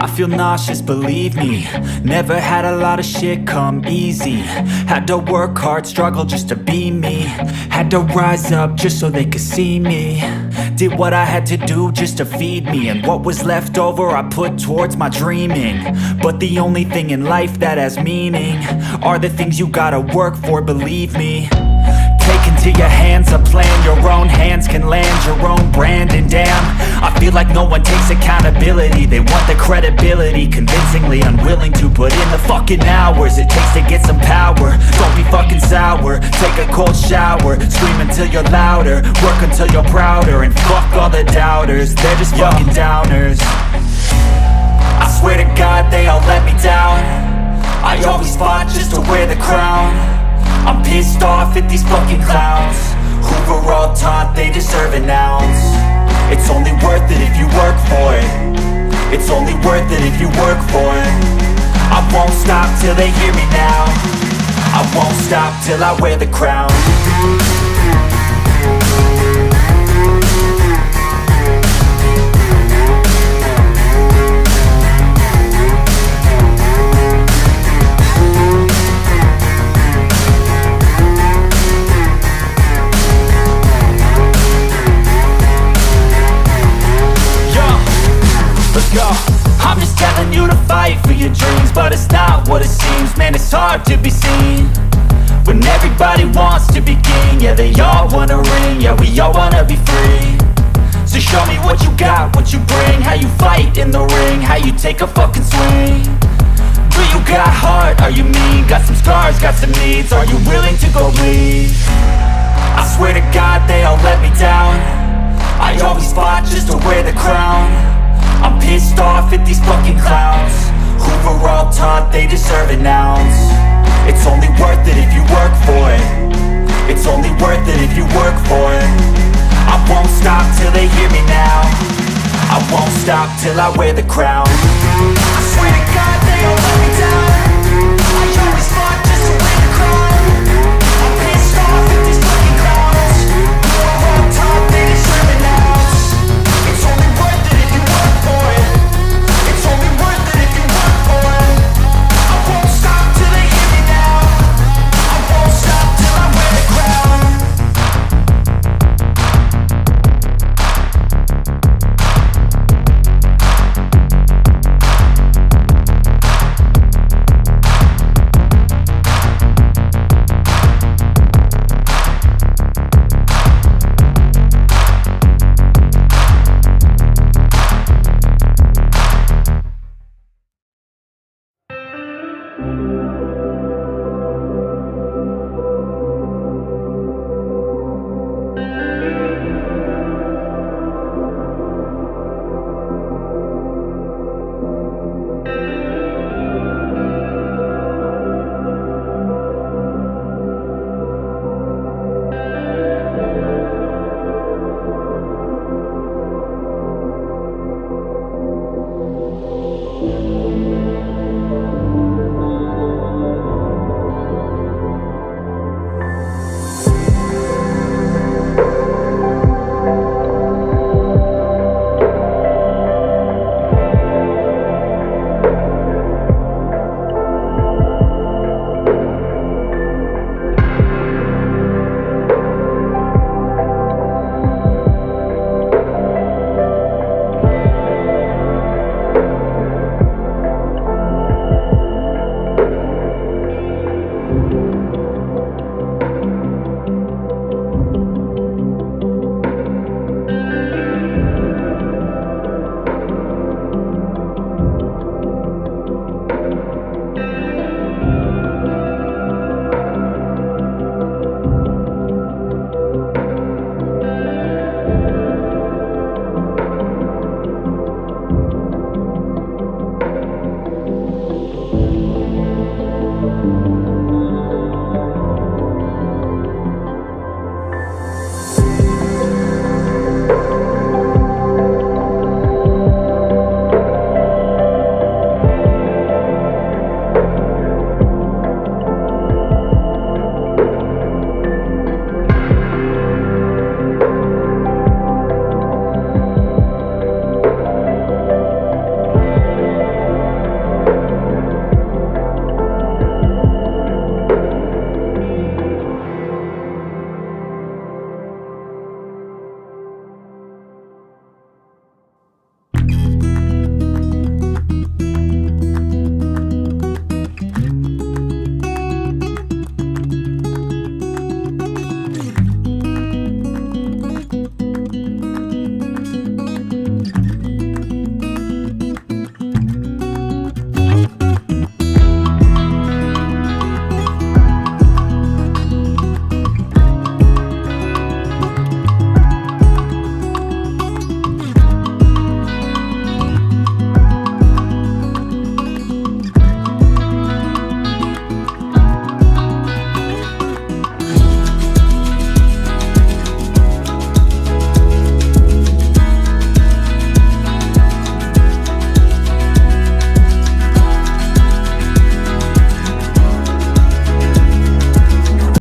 I feel nauseous, believe me. Never had a lot of shit come easy. Had to work hard, struggle just to be me. Had to rise up just so they could see me. Did what I had to do just to feed me. And what was left over I put towards my dreaming. But the only thing in life that has meaning are the things you gotta work for, believe me. Take into your hands a plan. Your own hands can land your own brand. And damn, I feel like no one takes accountability. They want the credibility, convincingly unwilling to put in the fucking hours it takes to get some power. Don't be fucking sour, take a cold shower. Scream until you're louder, work until you're prouder. And fuck all the doubters, they're just fucking downers. I swear to God they all let me down. I always fought just to wear the crown. I'm pissed off at these fucking clowns who were all taught they deserve an ounce. It's only worth it if you work for it. It's only worth it if you work for it. I won't stop till they hear me now. I won't stop till I wear the crown. I'm just telling you to fight for your dreams, but it's not what it seems. Man, it's hard to be seen when everybody wants to be king. Yeah, they all wanna ring, yeah, we all wanna be free. So show me what you got, what you bring, how you fight in the ring, how you take a fucking swing. Do you got heart, are you mean? Got some scars, got some needs, are you willing to go bleed? I swear to God they all let me down. I always fought just to wear the crown. I'm pissed off at these fucking clowns who were all taught they deserve an ounce. It's only worth it if you work for it. It's only worth it if you work for it. I won't stop till they hear me now. I won't stop till I wear the crown. I swear to God they all let me down.